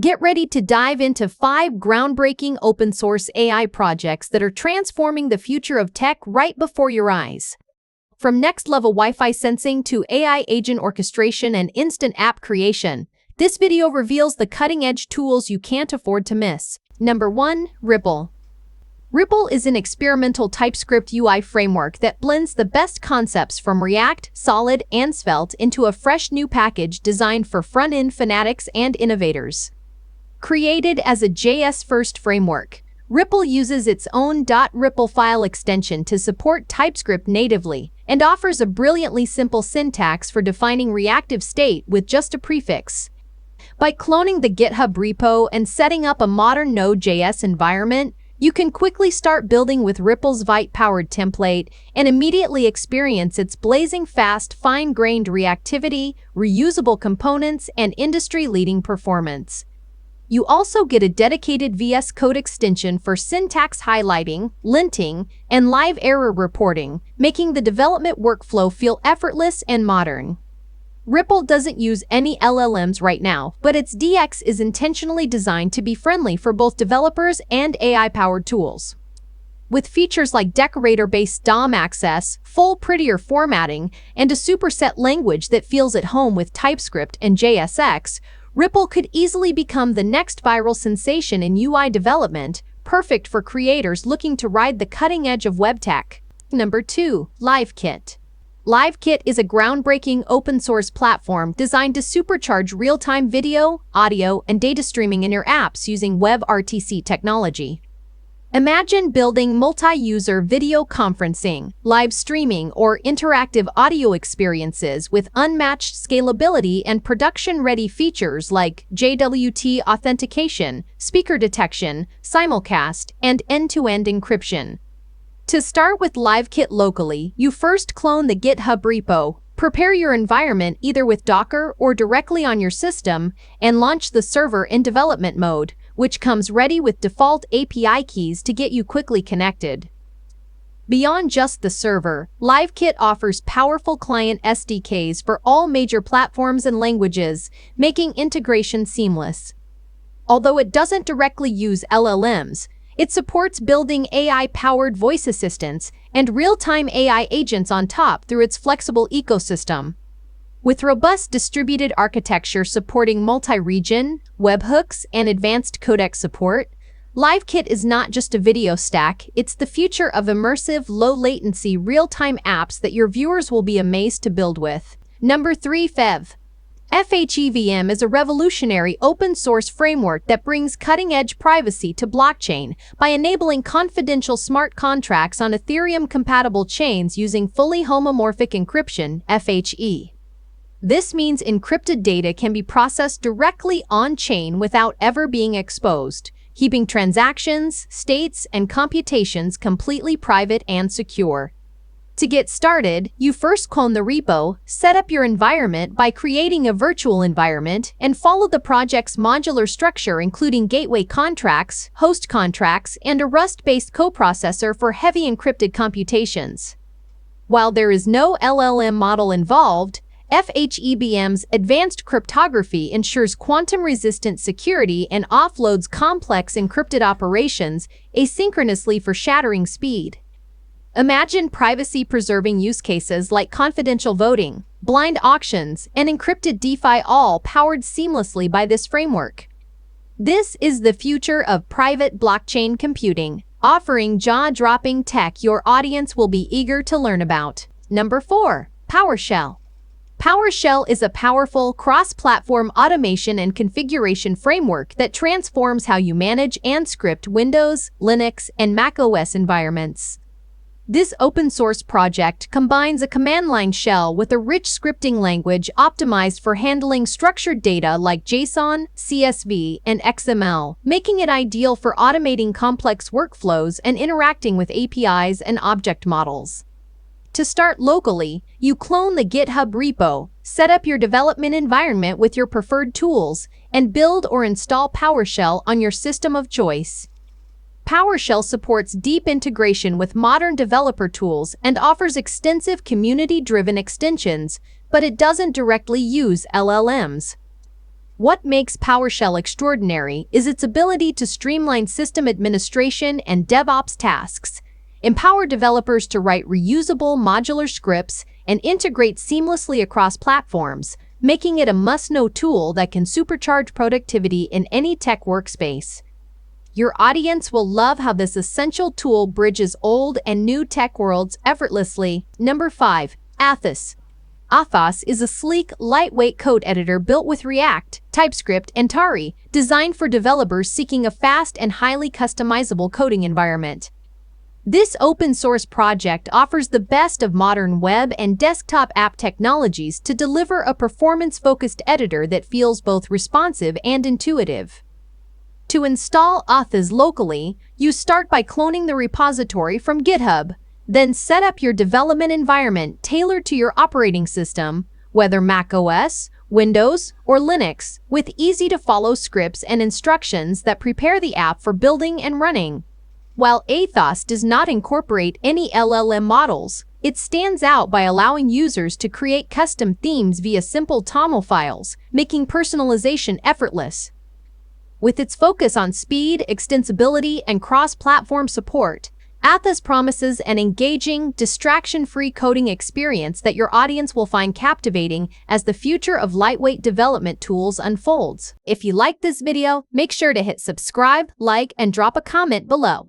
Get ready to dive into 5 groundbreaking open-source AI projects that are transforming the future of tech right before your eyes. From next-level Wi-Fi sensing to AI agent orchestration and instant app creation, this video reveals the cutting-edge tools you can't afford to miss. Number 1. Ripple. Ripple is an experimental TypeScript UI framework that blends the best concepts from React, Solid, and Svelte into a fresh new package designed for front-end fanatics and innovators. Created as a JS-first framework, Ripple uses its own .ripple file extension to support TypeScript natively and offers a brilliantly simple syntax for defining reactive state with just a prefix. By cloning the GitHub repo and setting up a modern Node.js environment, you can quickly start building with Ripple's Vite-powered template and immediately experience its blazing fast, fine-grained reactivity, reusable components, and industry-leading performance. You also get a dedicated VS Code extension for syntax highlighting, linting, and live error reporting, making the development workflow feel effortless and modern. Ripple doesn't use any LLMs right now, but its DX is intentionally designed to be friendly for both developers and AI-powered tools. With features like decorator-based DOM access, full prettier formatting, and a superset language that feels at home with TypeScript and JSX, Ripple could easily become the next viral sensation in UI development, perfect for creators looking to ride the cutting edge of web tech. Number 2. Livekit. Livekit is a groundbreaking open-source platform designed to supercharge real-time video, audio, and data streaming in your apps using WebRTC technology. Imagine building multi-user video conferencing, live streaming, or interactive audio experiences with unmatched scalability and production-ready features like JWT authentication, speaker detection, simulcast, and end-to-end encryption. To start with Livekit locally, you first clone the GitHub repo, prepare your environment either with Docker or directly on your system, and launch the server in development mode, which comes ready with default API keys to get you quickly connected. Beyond just the server, Livekit offers powerful client SDKs for all major platforms and languages, making integration seamless. Although it doesn't directly use LLMs, it supports building AI-powered voice assistants and real-time AI agents on top through its flexible ecosystem. With robust distributed architecture supporting multi-region, webhooks, and advanced codec support, Livekit is not just a video stack, it's the future of immersive, low-latency, real-time apps that your viewers will be amazed to build with. Number 3. fhevm is a revolutionary open-source framework that brings cutting-edge privacy to blockchain by enabling confidential smart contracts on Ethereum-compatible chains using fully homomorphic encryption, FHE. This means encrypted data can be processed directly on-chain without ever being exposed, keeping transactions, states, and computations completely private and secure. To get started, you first clone the repo, set up your environment by creating a virtual environment, and follow the project's modular structure including gateway contracts, host contracts, and a Rust-based coprocessor for heavy encrypted computations. While there is no LLM model involved, fhevm's advanced cryptography ensures quantum-resistant security and offloads complex encrypted operations asynchronously for shattering speed. Imagine privacy-preserving use cases like confidential voting, blind auctions, and encrypted DeFi all powered seamlessly by this framework. This is the future of private blockchain computing, offering jaw-dropping tech your audience will be eager to learn about. Number 4. PowerShell. PowerShell is a powerful, cross-platform automation and configuration framework that transforms how you manage and script Windows, Linux, and macOS environments. This open-source project combines a command-line shell with a rich scripting language optimized for handling structured data like JSON, CSV, and XML, making it ideal for automating complex workflows and interacting with APIs and object models. To start locally, you clone the GitHub repo, set up your development environment with your preferred tools, and build or install PowerShell on your system of choice. PowerShell supports deep integration with modern developer tools and offers extensive community-driven extensions, but it doesn't directly use LLMs. What makes PowerShell extraordinary is its ability to streamline system administration and DevOps tasks, empower developers to write reusable modular scripts, and integrate seamlessly across platforms, making it a must-know tool that can supercharge productivity in any tech workspace. Your audience will love how this essential tool bridges old and new tech worlds effortlessly. Number 5. Athas. Athas is a sleek, lightweight code editor built with React, TypeScript, and Tari, designed for developers seeking a fast and highly customizable coding environment. This open-source project offers the best of modern web and desktop app technologies to deliver a performance-focused editor that feels both responsive and intuitive. To install Athas locally, you start by cloning the repository from GitHub. Then set up your development environment tailored to your operating system, whether macOS, Windows, or Linux, with easy-to-follow scripts and instructions that prepare the app for building and running. While Athas does not incorporate any LLM models, it stands out by allowing users to create custom themes via simple TOML files, making personalization effortless. With its focus on speed, extensibility, and cross-platform support, Athas promises an engaging, distraction-free coding experience that your audience will find captivating as the future of lightweight development tools unfolds. If you liked this video, make sure to hit subscribe, like, and drop a comment below.